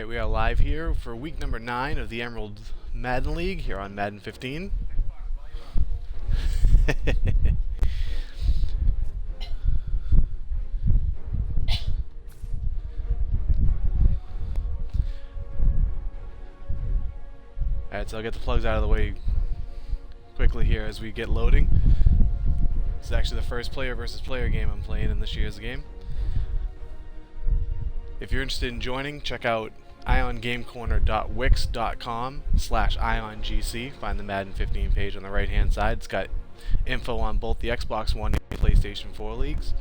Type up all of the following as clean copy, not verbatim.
Alright, we are live here for week number 9 of the Emerald Madden League here on Madden 15. Alright, so I'll get the plugs out of the way quickly here as we get loading. This is actually the first player versus player game I'm playing in this year's game. If you're interested in joining, check out iongamecorner.wix.com/iongc. Find the Madden 15 page on the right hand side. It's got info on both the Xbox One and PlayStation 4 leagues.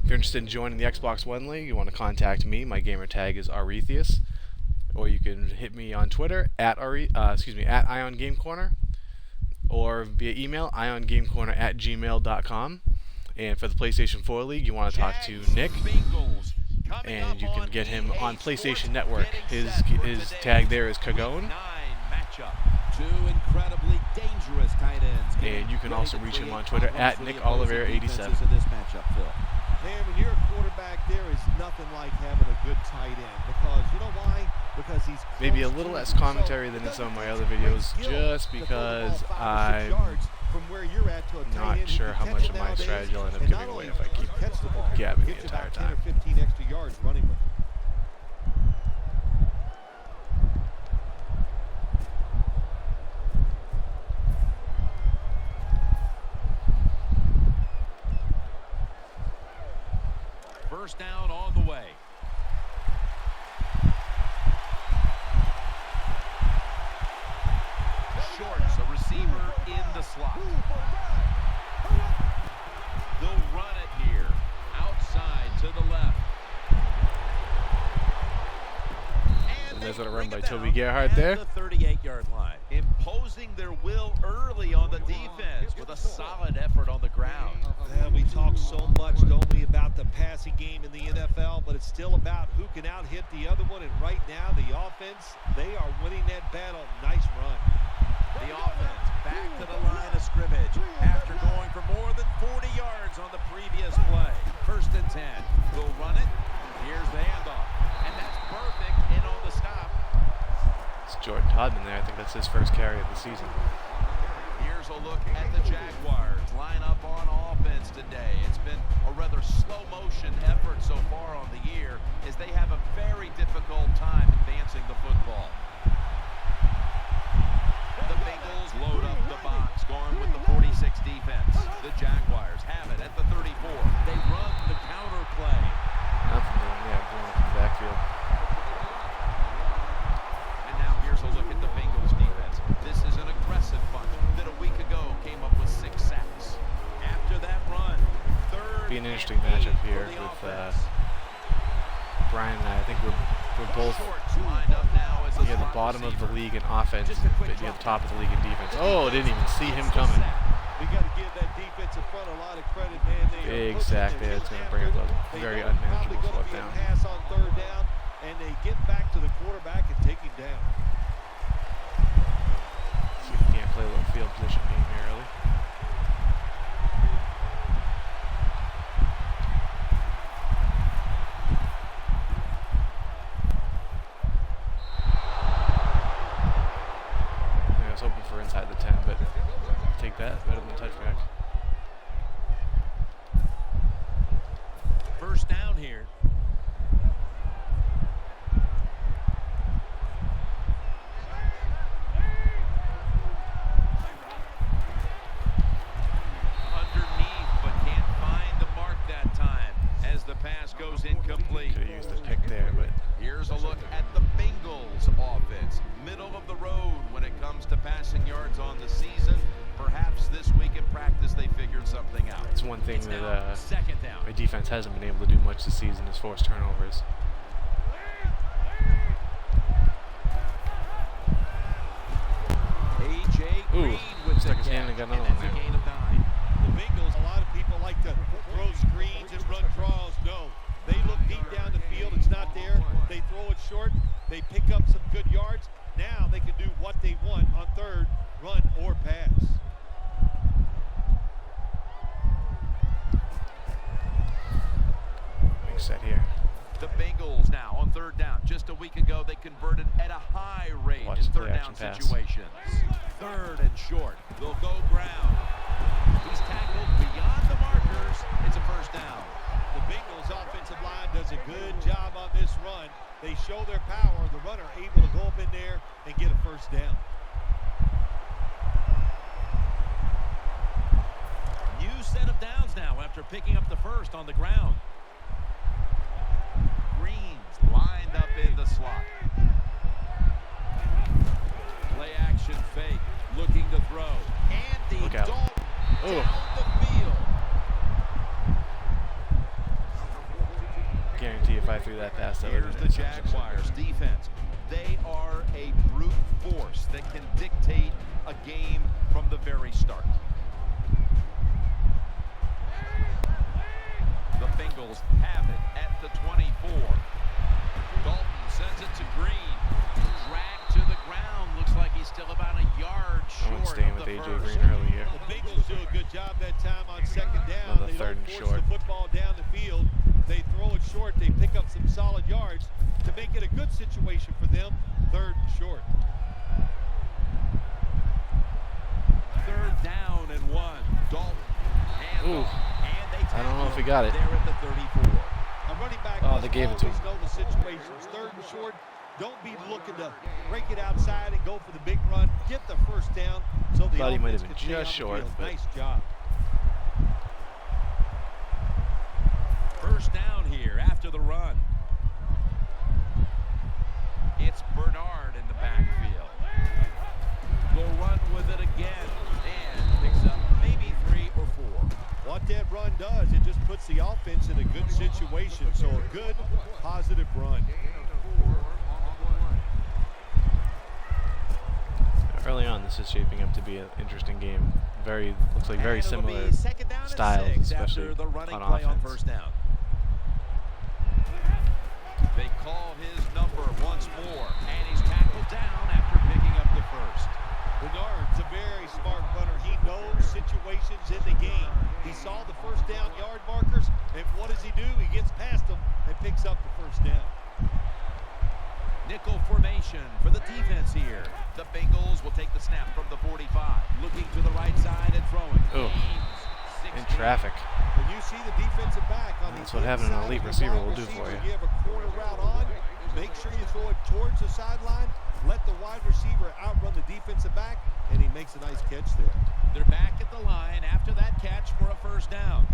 If you're interested in joining the Xbox One league, you want to contact me. My gamer tag is Arethius. Or you can hit me on Twitter at iongamecorner, or via email iongamecorner@gmail.com. And for the PlayStation 4 league, you want to talk to Nick, and you can get him on PlayStation Network. His tag there is Kagone. And you can also reach him on Twitter at NickOliver87. Man, when you're a quarterback, there is nothing like having a good tight end, because you know why? Because he's maybe a little less commentary than in some of my other videos, just because I'm not sure how much of my strategy I'll end up giving away if I keep gabbing the entire time. 10 or 15 extra yards running with it. First down on the way. Shorts, a receiver in the slot. They'll run it here. Outside to the left. And there's a run by Toby Gerhardt there. The 38-yard line. Imposing their will early on the defense with a solid effort on the ground. Well, we talk so much, don't we, about the passing game in the NFL, but it's still about who can out-hit the other one, and right now the offense, they are winning that battle. Nice run. The offense back to the line of scrimmage after going for more than 40 yards on the previous play. First and 10. They'll run it. Here's the handoff. And that's perfect in on the stop. It's Jordan Todman there. I think that's his first carry of the season. Here's a look at the Jaguars line up on offense today. It's been a rather slow motion effort so far on the year, as they have a very difficult time advancing the football. The Bengals load up the box, going with the 46 defense. The Jaguars have it at the 34. They run the counter play. Nothing doing, yeah, going from the backfield. And now here's a look at the Bengals defense. This is an aggressive bunch that a week ago came up with 6 sacks. After that run, third. Be an interesting matchup here with Brian and I. I think we're both lined up now as near the bottom of the league in offense, but near the top of the league in defense. Oh, didn't even see him coming. We got to give that defensive front a lot of credit, man. Big sack there. It's going to bring up a very unmanageable fourth down. Pass on third down, and they get back to the quarterback and take him down. See if he can't play a little field position game here early. I was hoping for inside the 10, but take that. Better than a touchback. First down here. Underneath, but can't find the mark that time as the pass goes incomplete. Could have used the pick there, but Here's a look at the Bengals offense. Middle of the road when it comes to passing yards on the season. Perhaps this week in practice they figured something out. it's one thing that second down. my defense hasn't been able to do much this season is force turnovers. Ooh, stuck his hand and got another one there. The Bengals, a lot of people like to throw screens and run draws. No, they look deep down the field. It's not there. They throw it short. They pick up some good yards. Now they can do what they want on third, run or pass. Big set here. The Bengals now on third down. Just a week ago, they converted at a high rate in third down situations. Third and short. They'll go ground. He's tackled beyond the markers. It's a first down. The Bengals offensive line does a good job on this run. They show their power. The runner able to go up in there and get a first down. New set of downs now after picking up the first on the ground. Green's lined up in the slot. Play action fake. Looking to throw. Andy Dalton down the field. Guarantee if I threw that pass, that Here's the Jaguars defense. They are a brute force that can dictate a game from the very start. The Bengals have it at the 24. Dalton sends it to Green. Dragged to the ground. Looks like he's still about a yard short staying of with the AJ first. Green early here. The Bengals do a good job that time on second down. Another They third don't and force short. the football down the field. They throw it short. They pick up some solid yards to make it a good situation for them. Third and short. Third down and 1. Dalton. Ooh. And they I don't know if he got it. They're at the 34. A running back Oh, must they gave it to always him. know the situations. Third and short. Don't be looking to break it outside and go for the big run. Get the first down so the Thought he might have offense been can just stay on the short, field. but- Nice job. First down here after the run. It's Bernard in the backfield. They'll run with it again and picks up maybe 3 or 4. What that run does, it just puts the offense in a good situation. So a good, positive run. Early on, this is shaping up to be an interesting game. Looks like very And it'll similar be second down and styles, 6 especially after the running on play on offense. first down. They call his number once more, and he's tackled down after picking up the first. Bernard's a very smart runner. He knows situations in the game. He saw the first down yard markers, and what does he do? He gets past them and picks up the first down. Nickel formation for the defense here. The Bengals will take the snap from the 45. Looking to the right side and throwing. Oh, in traffic. When you see the defensive back on That's the what having an inside elite of the receiver wide will do for receiver, you. You have a corner route on. Make sure you throw it towards the sideline. Let the wide receiver outrun the defensive back, and he makes a nice catch there. They're back at the line after that catch for a first down.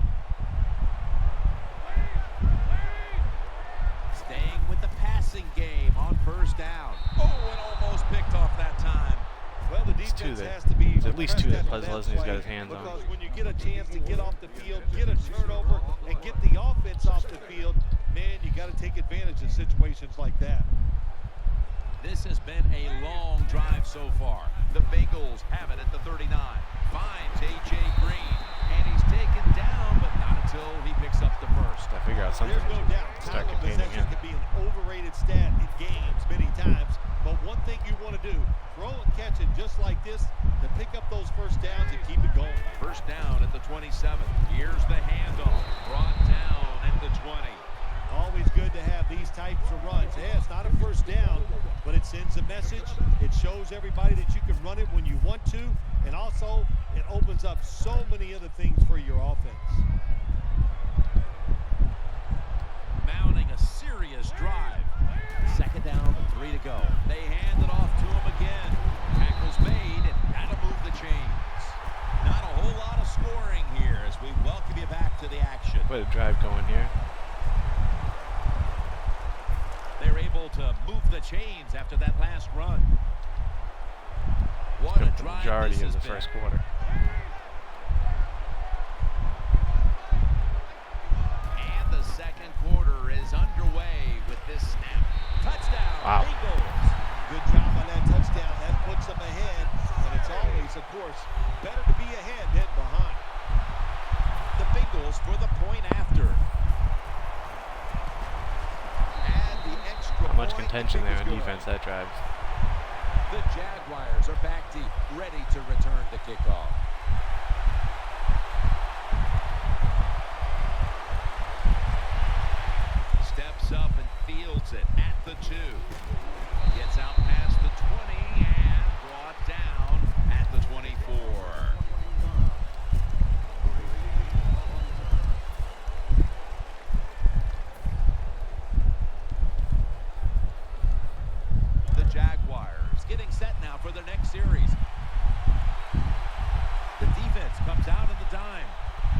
Staying with the passing game on first down. Oh, and almost picked off that time. Well, the It's two defense that- has to be it's at least two that impressed after Lesney's got play, his hands on. because when you get a chance to get off the field, get a turnover, and get the offense off the field, man, you got to take advantage of situations like that. This has been a long drive so far. The Bengals have it at the 39. Finds A.J. Green, and he's taken down, but not until he picks up the first. I figure out something There's no doubt to start time of containing possession him. can be an overrated stat in games many times, but one thing you want to do, throw and catch it just like this to pick up those first downs and keep it going. First down at the 27. Here's the handoff. Brought down at the 20. Always good to have these types of runs. Yeah, it's not a first down, but it sends a message. It shows everybody that you can run it when you want to, and also it opens up so many other things for your offense. Mounting a serious drive. Second down, 3 to go. They hand it off to him again. Tackles made, and that'll move the chains. Not a whole lot of scoring here as we welcome you back to the action. Quite a drive going here. They're able to move the chains after that last run. What a Took the drive majority this of has the been. first quarter. And the second quarter is underway with this snap. Touchdown, Wow. Bengals. Good job on that touchdown. That puts them ahead, and it's always, of course, better to be ahead than behind. The Bengals for the point after. And the extra Not much point, contention there I on think, is defense good. that drive. The Jaguars are back deep, ready to return the kickoff. Steps up their next series. The defense comes out in the dime.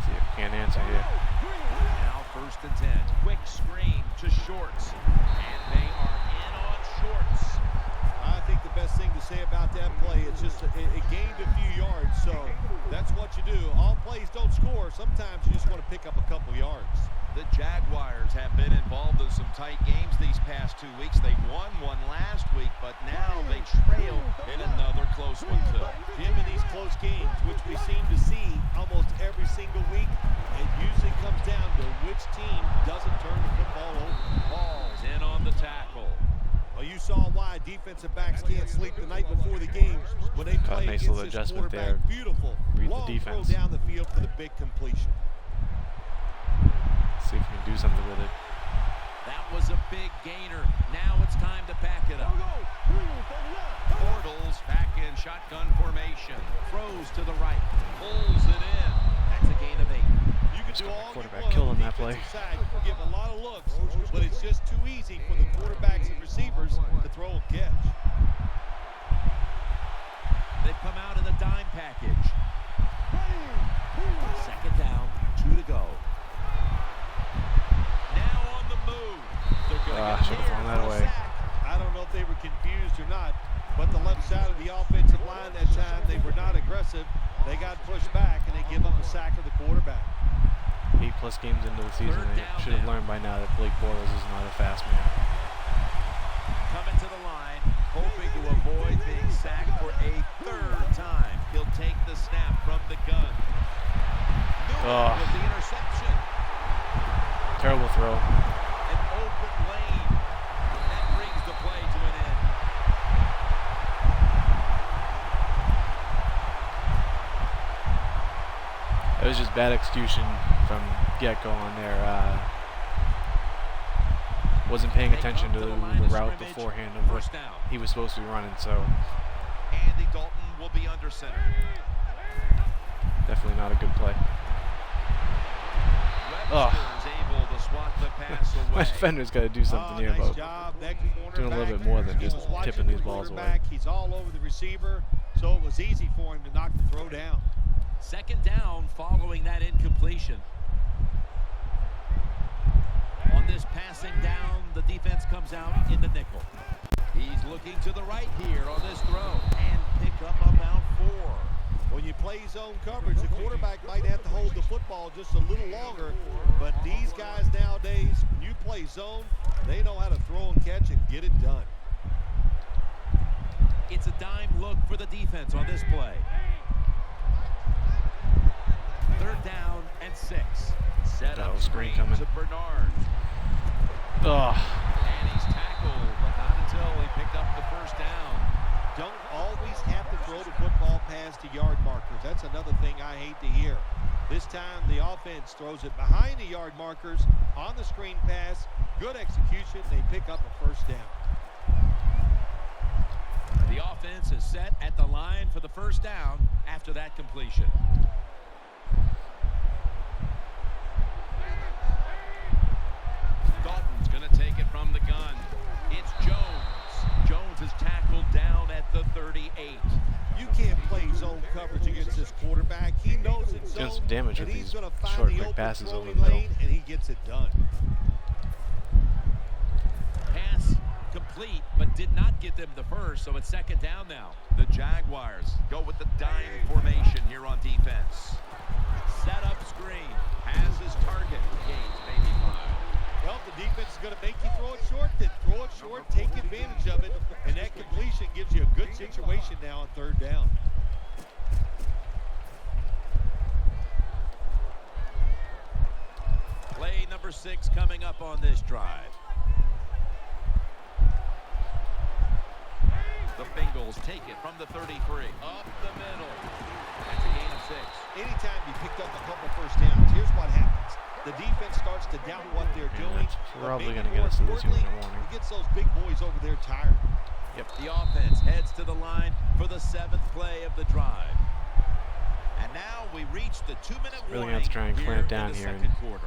See if we can't answer here. Now 1st and 10. Quick screen to Shorts. And they are in on Shorts. I think the best thing to say about that play is just it gained a few yards, so that's what you do. All plays don't score. Sometimes you just want to pick up a couple yards. The Jaguars have been involved in some tight games these past 2 weeks. They won one last week, but now they trail in another close one too. Jim, in these close games, which we seem to see almost every single week, it usually comes down to which team doesn't turn the football over. Ball's in on the tackle. Well, you saw why defensive backs can't sleep the night before the game when they play nice against little this adjustment quarterback. there. Beautiful. Read the Long defense. throw down the field for the big completion. See if we can do something with it. That was a big gainer. Now it's time to back it up. Bortles back in shotgun formation. Throws to the right. Pulls it in. That's a gain of 8. You can Just do got the all quarterback you want killed on on the that play. defensive side. You can give a lot of looks, but it's just too easy for the quarterbacks and receivers to throw a catch. They've come out in the dime package. 2nd down, 2 to go. Now on the move. They're going to Should have thrown that away. I don't know if they were confused or not, but the left side of the offensive line that time, they were not aggressive. They got pushed back, and they give up a sack of the quarterback. 8+ games into the season, they should have learned by now that Blake Bortles is not a fast man. Coming to the line, hoping to avoid being sacked for a 3rd time. He'll take the snap from the gun. Newman with the interception. Terrible throw. An open lane. That brings the play to an end. It was just bad execution from get-go on there. Wasn't paying attention to the route beforehand of what he was supposed to be running, so Andy Dalton will be under center. definitely not a good play. Webster's able to swat the pass away. My defender's got to do something here Nice about job. That doing a little bit more than he just was watching tipping the these balls away. quarterback. He's all over the receiver, so it was easy for him to knock the throw down. 2nd down following that incompletion. On this passing down, the defense comes out in the nickel. He's looking to the right here on this throw and pick up about 4. When you play zone coverage, the quarterback might have to hold the football just a little longer, but these guys nowadays, when you play zone, they know how to throw and catch and get it done. It's a dime look for the defense on this play. 3rd down and 6. Set up screen coming to Bernard. And he's tackled, but not until he picked up the 1st down. Don't always have to throw the football past the yard markers. That's another thing I hate to hear. This time the offense throws it behind the yard markers on the screen pass. Good execution. They pick up a 1st down. The offense is set at the line for the 1st down after that completion. Dalton's going to take it from the gun. It's Jones. Jones is tackled down at the 38. You can't play zone coverage against this quarterback. He knows it's zone, Doing some damage and with he's these going to find short, the quick open passes over throwing the middle. lane, and he gets it done. Pass complete, but did not get them the 1st, so it's 2nd down now. The Jaguars go with the dime formation here on defense. Set up screen. Has his target. Gains maybe 5. Well, if the defense is going to make you throw it short, then throw it short, take advantage of it, and that completion gives you a good situation now on 3rd down. Play number 6 coming up on this drive. The Bengals take it from the 33. Up the middle. That's a gain of 6. Anytime you picked up a couple 1st downs, here's what happens. The defense starts to doubt what they're doing. That's probably going to get us to the 2-minute warning. It gets those big boys over there tired. Yep. The offense heads to the line for the 7th play of the drive. And now we reach the 2-minute warning. Really have to try and clamp down here. Second quarter.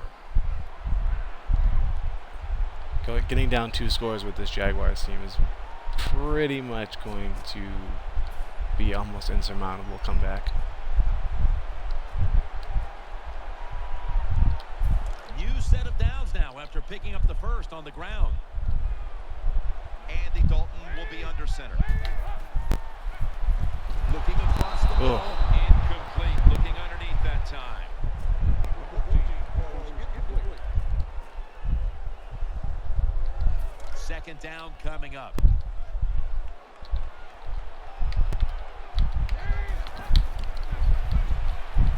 Getting down 2 scores with this Jaguars team is pretty much going to be almost insurmountable comeback. New set of downs now after picking up the first on the ground. Andy Dalton will be under center. Looking across the middle. Incomplete. Looking underneath that time. Second down coming up.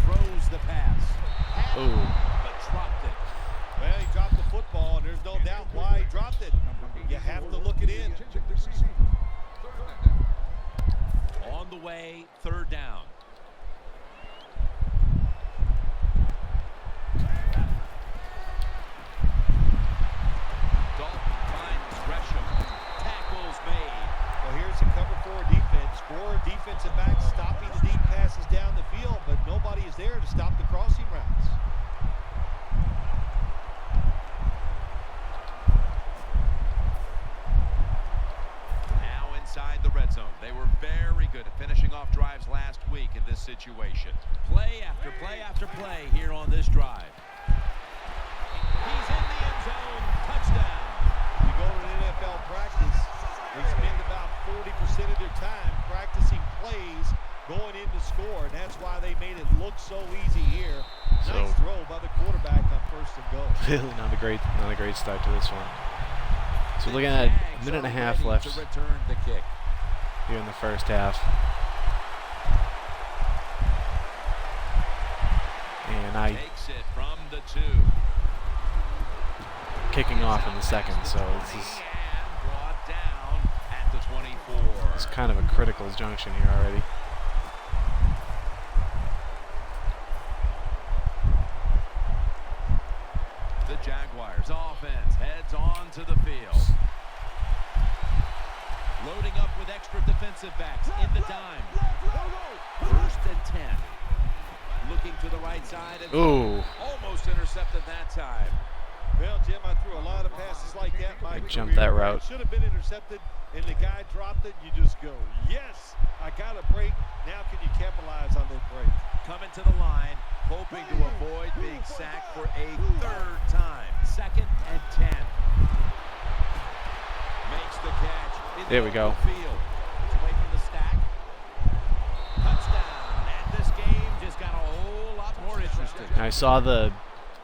Throws the pass. But dropped it. Well, he dropped the football, and there's no doubt why he dropped it. You have to look it in. On the way, third down. Dalton finds Gresham. Tackles made. Well, here's a cover 4 defense. 4 defensive backs stopping the deep passes down the field, but nobody is there to stop the crossing routes. Now inside the red zone. They were very good at finishing off drives last week in this situation. Play after play after play here on this drive. He's in the end zone. Touchdown. You go to an NFL practice, they spend about 40% of their time practicing plays going in to score, and that's why they made it look so easy here. Nice throw by the quarterback on first and goal. Really not a great start to this one. So looking at a minute and a half left to return the kick. here in the first half. And I Takes it from the 2. kicking off in the second, so this is Brought down at the 24. it's kind of a critical junction here already. The Jaguars offense heads on to the field. Loading up with extra defensive backs in the dime. First and 10. Looking to the right side and almost intercepted that time. Well, Jim, I threw a lot of passes like that. My jumped that route. Should have been intercepted, and the guy dropped it. You just go, yes, I got a break. Now can you capitalize on that break? Coming to the line, hoping to avoid being sacked for a third time. Second and 10. Makes the catch. There we go. Field. It's away from the stack. Touchdown. And this game just got a whole lot more interesting. I saw the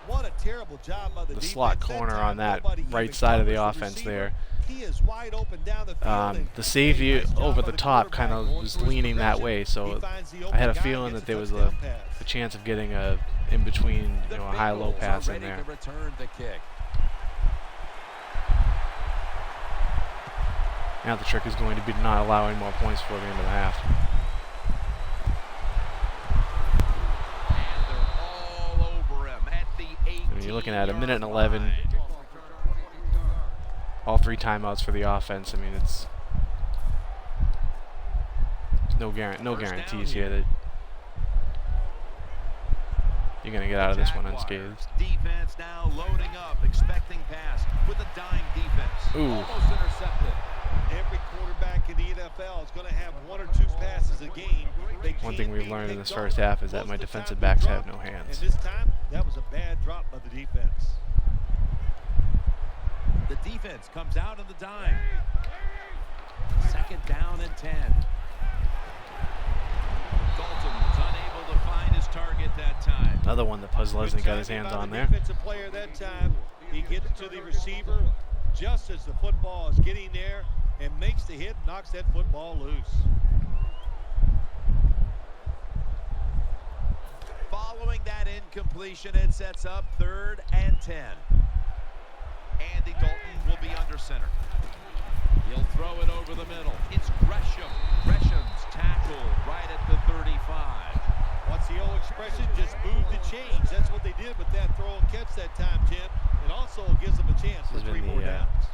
What a terrible job by the defense. slot corner on that right side of the offense there. He is wide open down the field. The safety over the top kind of was leaning that way, so I had a feeling that there was a chance of getting a in between, a high-low pass in there. Now the trick is going to be to not allow any more points before the end of the half. And they're all over him at the 18. I mean, you're looking at a minute and 11. All 3 timeouts for the offense. I mean, it's no guarantees here that you're going to get out of this one unscathed. Defense now loading up, expecting pass with a dime defense. Almost intercepted. Every quarterback in the NFL is going to have 1 or 2 passes a game. One thing we've learned in this first half is that my defensive backs have no hands. And this time, that was a bad drop by the defense. The defense comes out of the dime. Second down and 10. Dalton's unable to find his target that time. Another one that Puz Leslie got his hands on there. Defensive player that time, he gets to the receiver just as the football is getting there and makes the hit, knocks that football loose. Following that incompletion, it sets up 3rd and 10. Andy Dalton will be under center. He'll throw it over the middle. It's Gresham. Gresham's tackle right at the 35. What's the old expression? Just move the chains. That's what they did with that throw and catch that time, Tim. It also gives them a chance for 3 more downs.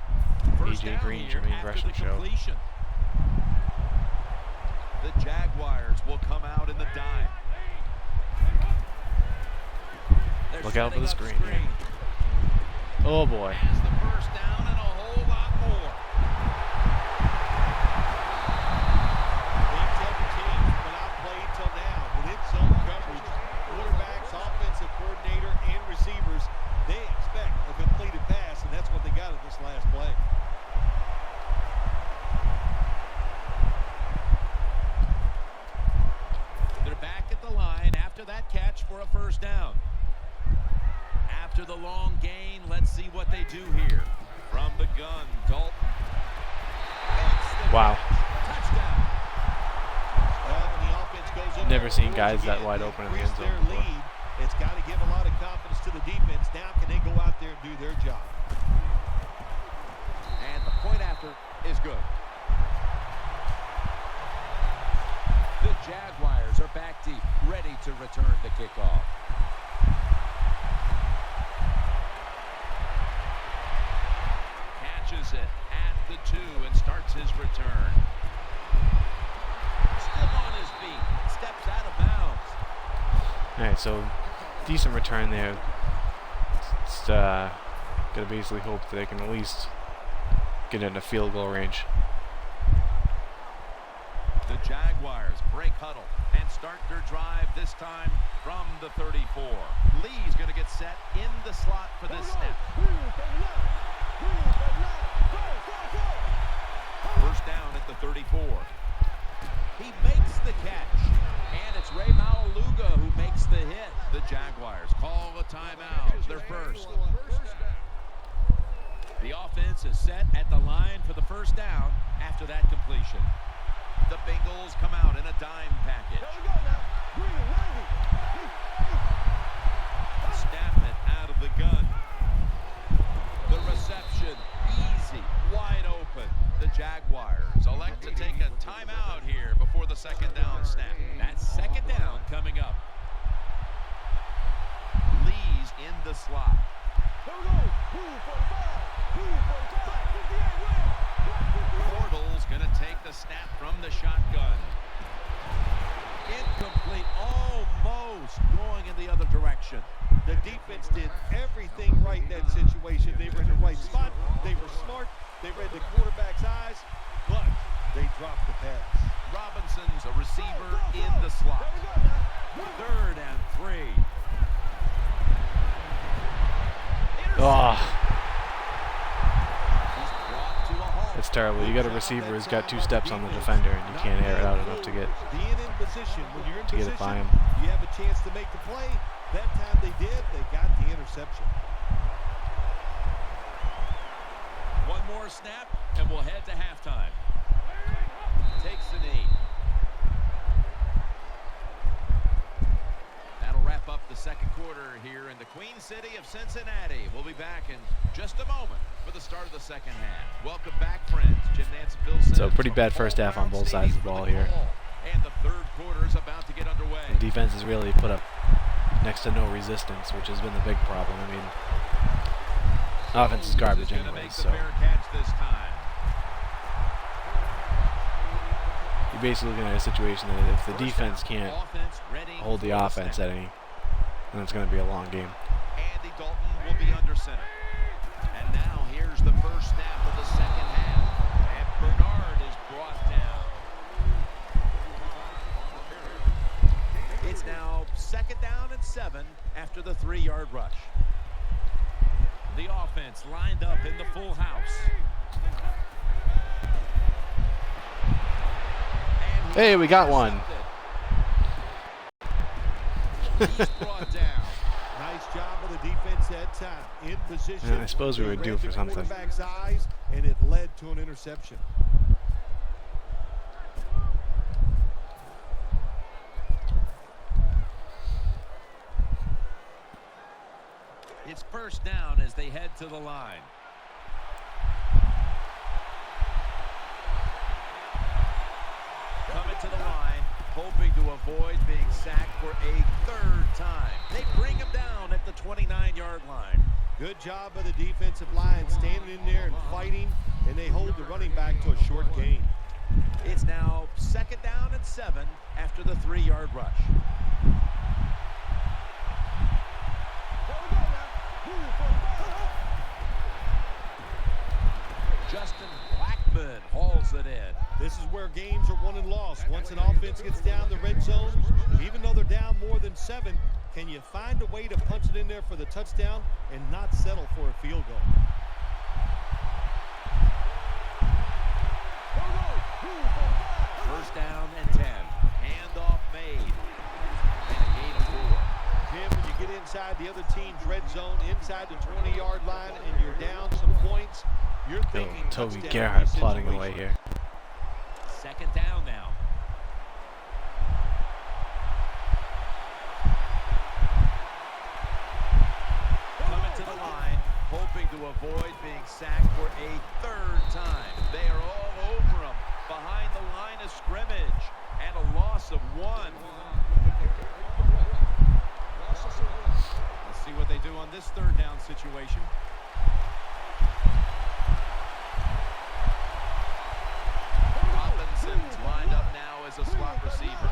AJ Green, Jermaine Gresham show. The Jaguars will come out in the dime. Look out for the screen. Oh boy. Has the first down and a whole lot more. Big 17, Wow. Touchdown. Well, when the offense goes in Never there, seen scores guys that again, wide they open in the increase end zone their before. lead. It's got to give a lot of confidence to the defense. Now can they go out there and do their job? And the point after is good. The Jaguars are back deep, ready to return the kickoff. Catches it at the 2 and starts his return. Still on his feet, steps out of bounds. Alright, so decent return there. It's gonna basically hope that they can at least get into field goal range. The Jaguars break huddle and start their drive, this time from the 34. Lee's going to get set in the slot for this snap. First down at the 34. He makes the catch, and it's Ray Maualuga who makes the hit. The Jaguars call a timeout, their first. The offense is set at the line for the first down after that completion. The Bengals come out in a dime package. Snap it out of the gun. The reception, easy, wide open. The Jaguars elect to take a timeout here before the second down snap. That's second down coming up. Lee's in the slot. Bortles going to take the snap from the shotgun. Incomplete, almost going in the other direction. The defense did everything right in that situation. They were in the right spot. They were smart. They read the quarterback's eyes, but they dropped the pass. Robinson's a receiver in the slot. 3rd and 3. Oh, He's brought to a halt. it's terrible. You got a receiver who's got 2 steps on the defender, and you can't air it out enough to get Being in position, when you're in to get position, it by him. you have a chance to make the play. That time they did. They got the interception. One more snap, and we'll head to halftime. Takes the knee. That'll wrap up the second quarter here in the Queen City of Cincinnati. We'll be back in just a moment for the start of the second half. Welcome back, friends. Jim Nance and Bill Simmons. So pretty bad first half on both sides of the ball here. And the third quarter is about to get underway. The defense has really put up next to no resistance, which has been the big problem. I mean, offense is garbage anyways, so you're basically looking at a situation that if the defense can't hold the offense at any, then it's going to be a long game. Andy Dalton will be under center. And now here's the first snap of the second half. And Bernard is brought down. It's now second down and 7 after the 3-yard rush. The offense lined up in the full house. Hey, we got one. He's brought down. Nice job of the defense that time. In position. Yeah, I suppose we were due for something. Quarterback's eyes, and it led to an interception. It's first down as they head to the line. Coming to the line, hoping to avoid being sacked for a 3rd time. They bring him down at the 29-yard line. Good job of the defensive line standing in there and fighting, and they hold the running back to a short gain. It's now second down and 7 after the 3-yard rush. Justin Blackman hauls it in. This is where games are won and lost. Once an offense gets down the red zone, even though they're down more than 7, can you find a way to punch it in there for the touchdown and not settle for a field goal? First down and 10. Handoff made. And a gain of 4. Jim, when you get inside the other team's red zone, inside the 20-yard line, and you're down some points, you're thinking Toby touchdown Gerhardt situation. plotting away here. second down now. Coming to the line, hoping to avoid being sacked for a third time. They are all over him behind the line of scrimmage, and a loss of 1. Let's see what they do on this third down situation. Robinson's lined up now as a slot receiver.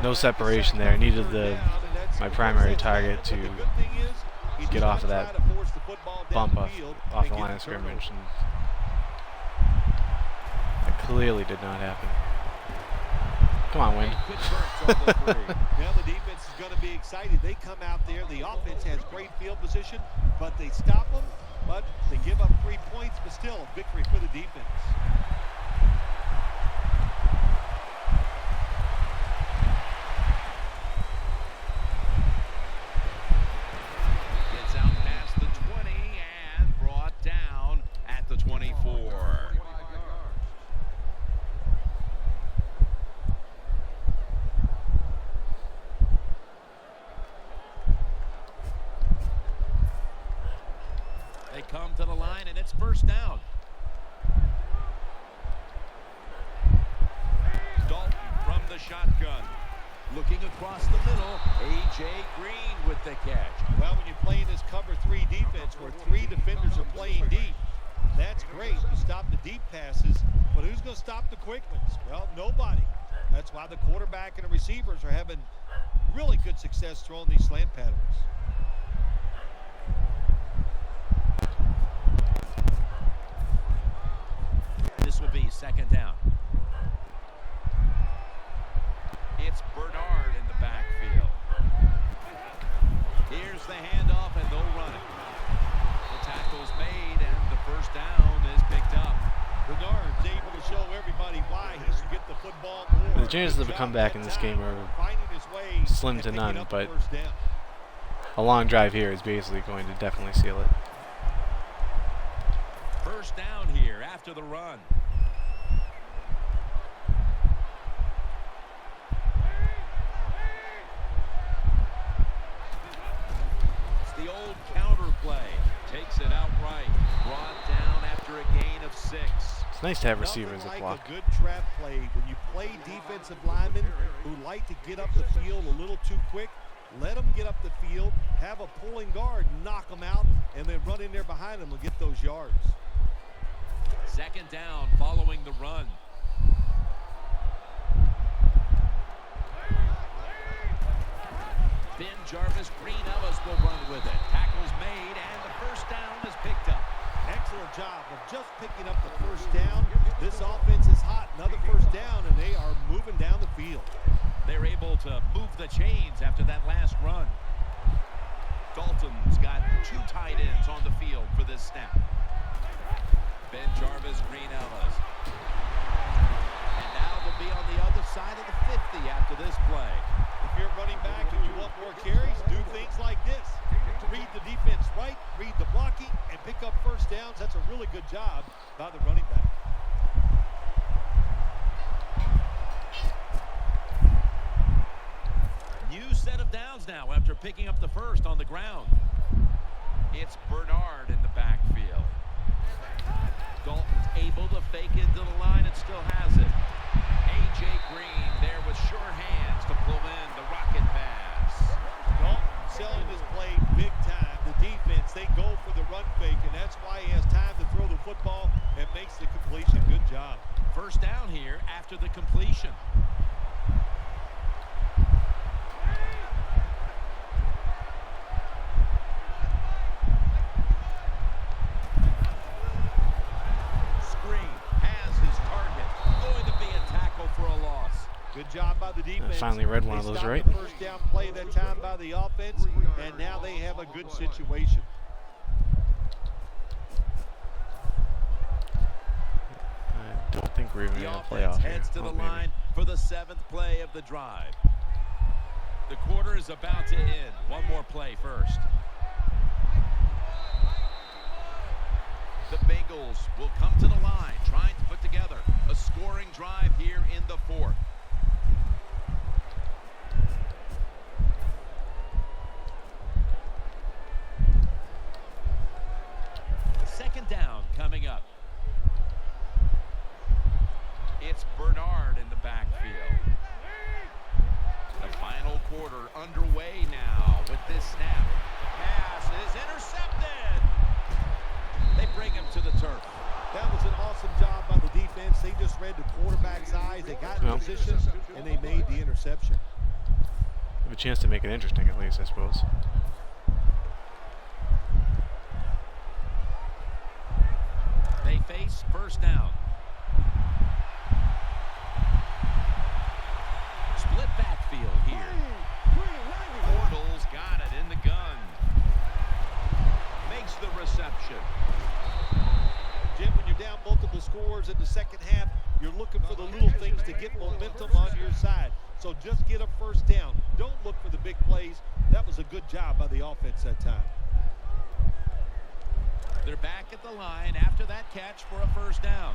No separation there. I needed my primary target to get off of that bump off the line of scrimmage, and that clearly did not happen. Come on, Wind. Now the defense is going to be excited. They come out there. The offense has great field position, but they stop them. But they give up 3 points, but still a victory for the defense. Gets out past the 20 and brought down at the 24. They come to the line, and it's first down. Dalton from the shotgun. Looking across the middle, A.J. Green with the catch. Well, when you're playing this cover 3 defense where 3 defenders are playing deep, that's great. You stop the deep passes, but who's going to stop the quick ones? Well, nobody. That's why the quarterback and the receivers are having really good success throwing these slant patterns. This will be second down. It's Bernard in the backfield. Here's the handoff, and they'll run it. The tackle's made, and the first down is picked up. Bernard's able to show everybody why he should get the football more. The chances of a comeback in this game are slim to none, but a long drive here is basically going to definitely seal it. First down here after the run. It's the old counter play. Takes it outright. Brought down after a gain of 6. It's nice to have receivers that Nothing block. like a good trap play when you play defensive linemen who like to get up the field a little too quick. Let them get up the field, have a pulling guard, knock them out, and then run in there behind them and get those yards. Second down following the run. Ben Jarvis, Green Ellis will run with it. Tackle's made, and the first down is picked up. Excellent job of just picking up the first down. This offense is hot. Another first down, and they are moving down the field. They're able to move the chains after that last run. Dalton's got 2 tight ends on the field for this snap. Ben Jarvis, Green Ellis. And now they'll be on the other side of the 50 after this play. If you're running back and you want more carries, do things like this. Read the defense right, read the blocking, and pick up first downs. That's a really good job by the running back. New set of downs now after picking up the first on the ground. It's Bernard in the backfield. Dalton's able to fake into the line and still has it. A.J. Green there with sure hands to pull in the rocket pass. Dalton selling this play big time. The defense, they go for the run fake, and that's why he has time to throw the football and makes the completion. Good job. First down here after the completion. Good job by the defense. I finally read one of those right. The first down play that time by the offense, and now they have a good situation. I don't think we're even going to play off here. Heads to the maybe. line for the 7th play of the drive. The quarter is about to end. One more play first. The Bengals will come to the line, trying to put together a scoring drive here in the fourth. Second down coming up. It's Bernard in the backfield. The final quarter underway now with this snap. Pass is intercepted. They bring him to the turf. That was an awesome job by the defense. They just read the quarterback's eyes. They got in position, and they made the interception. Have a chance to make it interesting, at least, I suppose. They face first down. Split backfield here. Bortles got it in the gun. Makes the reception. Jim, when you're down multiple scores in the second half, you're looking for the little things to get momentum on your side. So just get a first down. Don't look for the big plays. That was a good job by the offense that time. They're back at the line after that catch for a first down.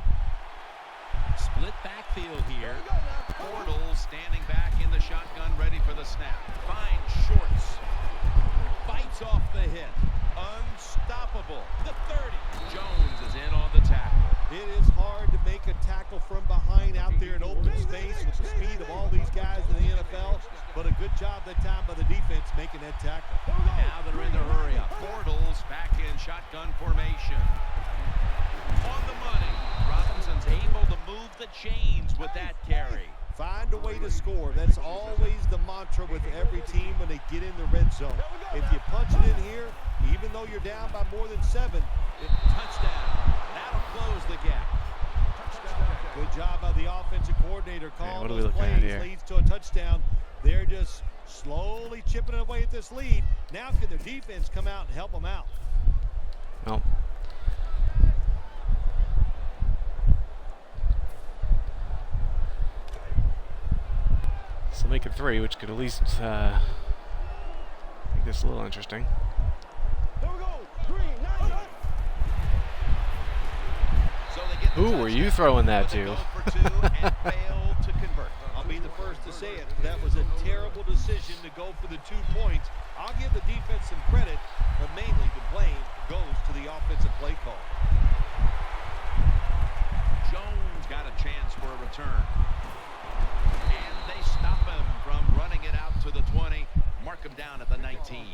Split backfield here. Bortles standing back in the shotgun, ready for the snap. Finds Shorts. Bites off the hit. Unstoppable. The 30. Jones is in on the tackle. It is hard to make a tackle from behind out there in open space with the speed of all these guys in the NFL, but a good job that time by the defense making that tackle. Now they're in the hurry up. Bortles back in shotgun formation. On the money. Robinson's able to move the chains with that carry. Find a way to score. That's always the mantra with every team when they get in the red zone. If you punch it in here, even though you're down by more than 7, touchdown. That'll close the gap. Good job by the offensive coordinator calling what are we those looking at plays. here? Leads to a touchdown. They're just slowly chipping away at this lead. Now can their defense come out and help them out? Well, so make it 3, which could at least make this a little interesting. Who were you throwing that to? I'll be the first to say it. That was a terrible decision to go for the 2 points. I'll give the defense some credit, but mainly the blame goes to the offensive play call. Jones got a chance for a return. And they stop him from running it out to the 20. Mark him down at the 19.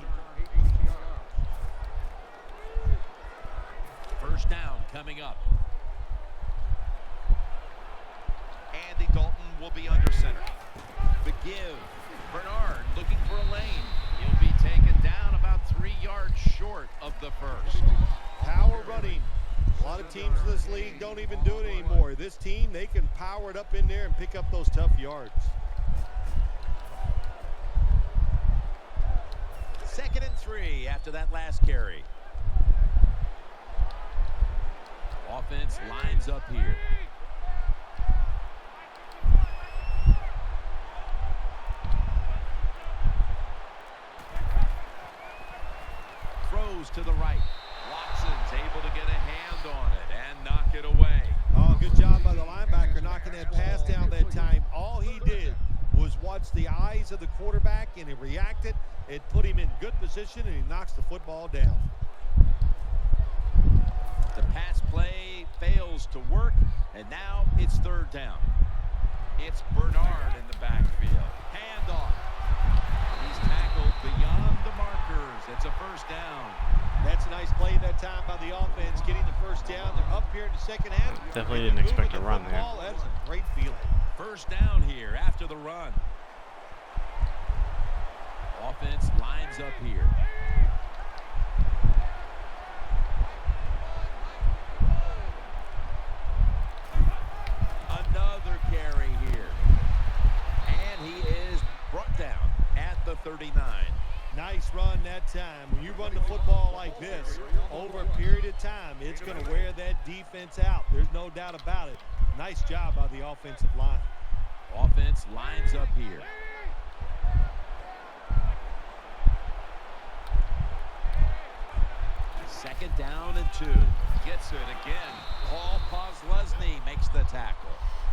First down coming up. Andy Dalton will be under center. The give. Bernard looking for a lane. He'll be taken down about 3 yards short of the first. Power running. A lot of teams in this league don't even do it anymore. This team, they can power it up in there and pick up those tough yards. 2nd and 3 after that last carry. Offense lines up here. Throws to the right. Watson's able to get a hand on it and knock it away. Oh, good job by the linebacker knocking that pass down that time. All he did was watch the eyes of the quarterback, and he reacted. It put him in good position, and he knocks the football down. The pass play fails to work, and now it's 3rd down. It's Bernard in the backfield. Handoff. He's tackled beyond the markers. It's a first down. That's a nice play that time by the offense, getting the first down. They're up here in the second half. Definitely didn't expect a run there. That is a great feeling. First down here after the run. Offense lines up here. Another carry here. And he is brought down at the 39. Nice run that time. When you run the football like this, over a period of time, it's going to wear that defense out. There's no doubt about it. Nice job by the offensive line. Offense lines up here. Second down and 2. Gets it again. Paul Posluszny makes the tackle.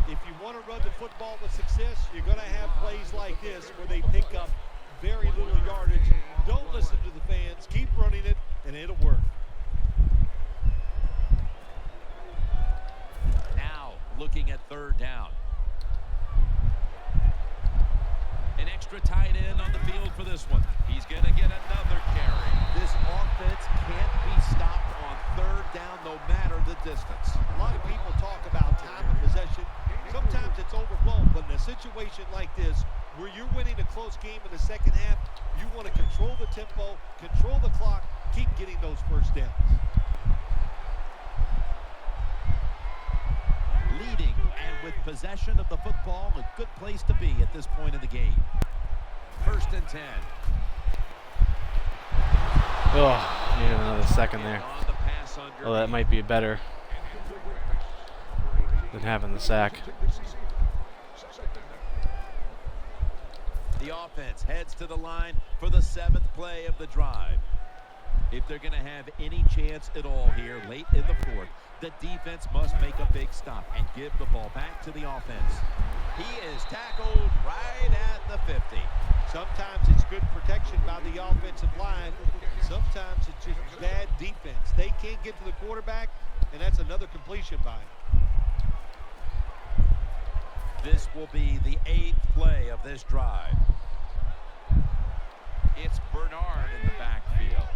If you want to run the football with success, you're going to have plays like this where they pick up very little yardage. Don't listen to the fans. Keep running it, and it'll work. Now looking at third down. An extra tight end on the field for this one. He's going to get another carry. This offense can't be stopped on third down no matter the distance. A lot of people talk about time of possession. Sometimes it's overblown, but in a situation like this, where you're winning a close game in the second half, you want to control the tempo, control the clock, keep getting those first downs. Leading and with possession of the football, a good place to be at this point in the game. First and 10. Oh, need another second there. Oh, that might be better than having the sack. The offense heads to the line for the 7th play of the drive. If they're going to have any chance at all here late in the 4th, the defense must make a big stop and give the ball back to the offense. He is tackled right at the 50. Sometimes it's good protection by the offensive line. Sometimes it's just bad defense. They can't get to the quarterback, and that's another completion by him. This will be the 8th play of this drive. It's Bernard in the backfield.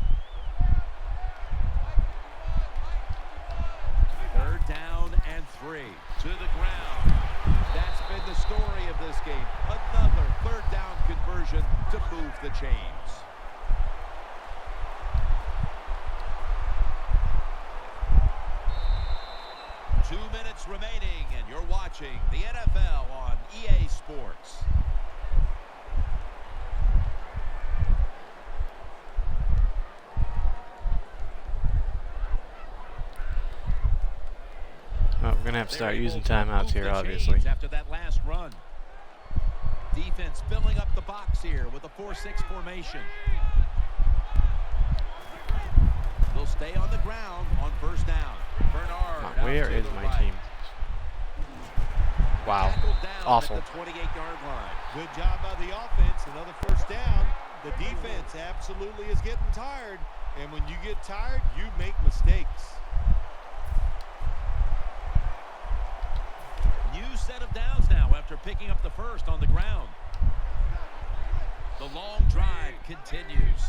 Third down and 3 to the ground. That's been the story of this game. Another third down conversion to move the chains. Two minutes remaining, and you're watching the NFL on EA Sports. Oh, we're going to have to start using timeouts here, obviously. After that last run. Defense filling up the box here with a 4-6 formation. They'll stay on the ground on first down. Bernard. Where is my team? Wow. Awful. At the 28-yard line. Good job by the offense. Another first down. The defense absolutely is getting tired. And when you get tired, you make mistakes. New set of downs now after picking up the first on the ground. The long drive continues.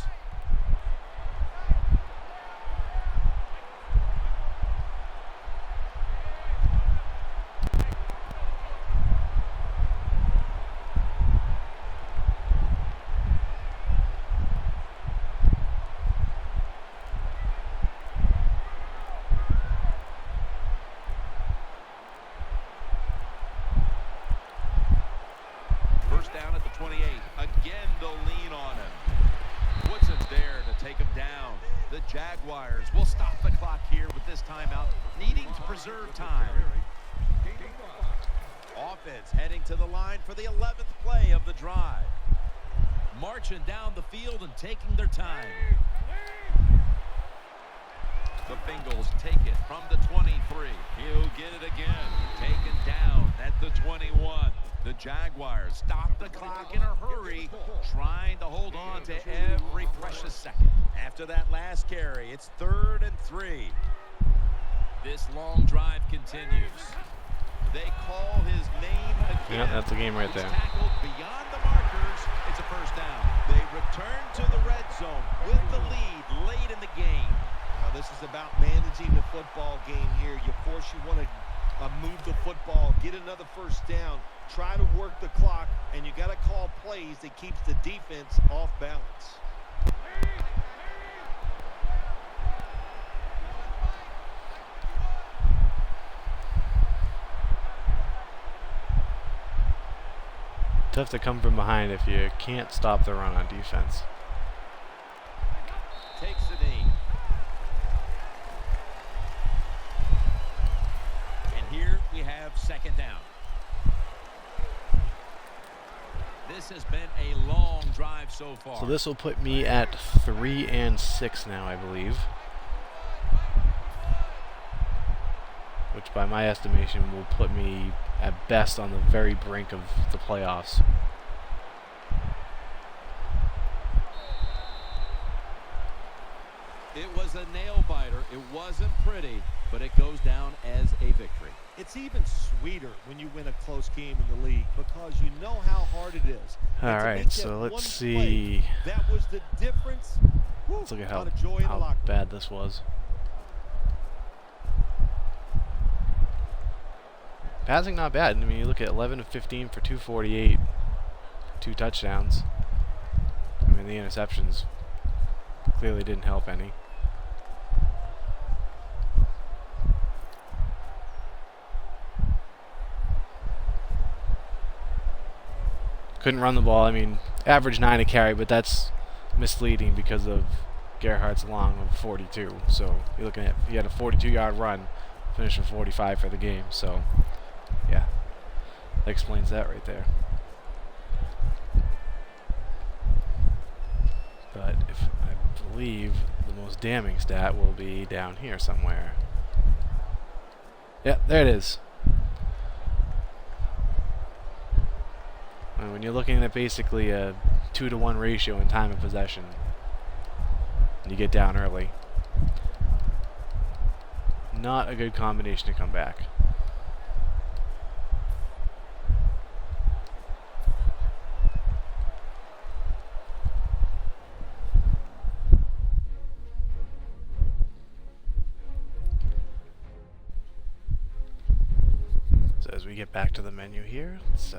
Down at the 28. Again, they'll lean on him. Woodson's there to take him down. The Jaguars will stop the clock here with this timeout, needing to preserve time. Offense heading to the line for the 11th play of the drive. Marching down the field and taking their time. The Bengals take it from the 23. He'll get it again. Taken down at the 21. The Jaguars stop the clock in a hurry, trying to hold on to every precious second. After that last carry, it's 3rd and 3. This long drive continues. They call his name again. Yeah, that's the game right there. Tackled beyond the markers. It's a first down. They return to the red zone with the lead late in the game. Now, this is about managing the football game here. Of course, you want to move the football, get another first down, try to work the clock, and you got to call plays that keeps the defense off balance. Tough to come from behind if you can't stop the run on defense. Takes the knee. And here we have second down. This has been a long drive so far. So this will put me at 3 and 6 now, I believe. which by my estimation will put me at best on the very brink of the playoffs. It was a nail-biter. It wasn't pretty, but it goes down as a victory. It's even sweeter when you win a close game in the league because you know how hard it is. All right, so let's see. That was the difference. Let's look at how bad this was. Passing not bad. I mean, you look at 11 of 15 for 248, 2 touchdowns. I mean, the interceptions clearly didn't help any. Couldn't run the ball. I mean, average 9 a carry, but that's misleading because of Gerhardt's long of 42. So you're looking at, he had a 42-yard run, finished with 45 for the game. So yeah, that explains that right there. But if I believe the most damning stat will be down here somewhere. Yeah, there it is. When you're looking at basically a 2-to-1 ratio in time of possession, and you get down early, not a good combination to come back. So as we get back to the menu here, let's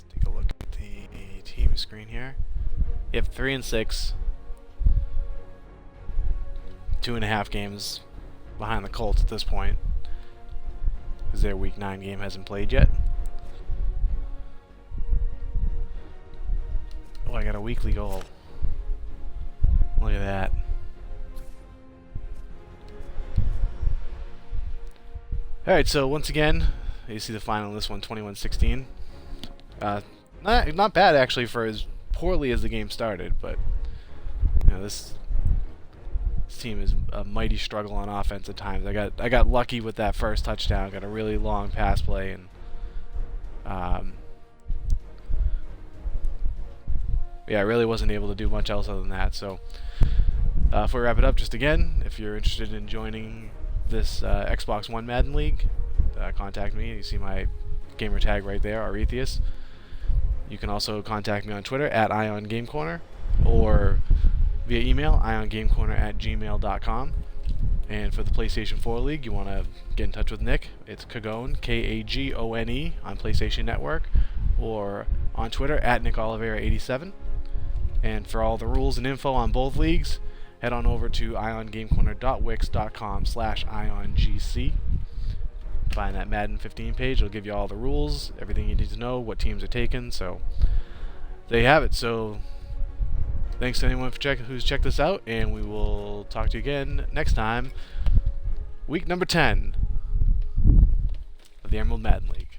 take a look at the team screen here. You have 3-6, 2.5 games behind the Colts at this point, because their Week 9 game hasn't played yet. Oh, I got a weekly goal. Look at that. Alright, so once again, you see the final in this one, 21-16. Not bad actually for as poorly as the game started, but you know, this team is a mighty struggle on offense at times. I got lucky with that first touchdown, got a really long pass play, and yeah, I really wasn't able to do much else other than that. So if we wrap it up, just again, if you're interested in joining this Xbox One Madden League, contact me. You see my gamer tag right there, Arethius. You can also contact me on Twitter at IonGameCorner or via email, iongamecorner@gmail.com. And for the PlayStation 4 League, you want to get in touch with Nick. It's Kagone, Kagone, on PlayStation Network, or on Twitter at NickOliveira87. And for all the rules and info on both leagues, head on over to iongamecorner.wix.com/iongc. Find that Madden 15 page. It'll give you all the rules, everything you need to know, what teams are taken. So there you have it. So thanks to anyone who's checked this out, and we will talk to you again next time. Week number 10 of the Emerald Madden League.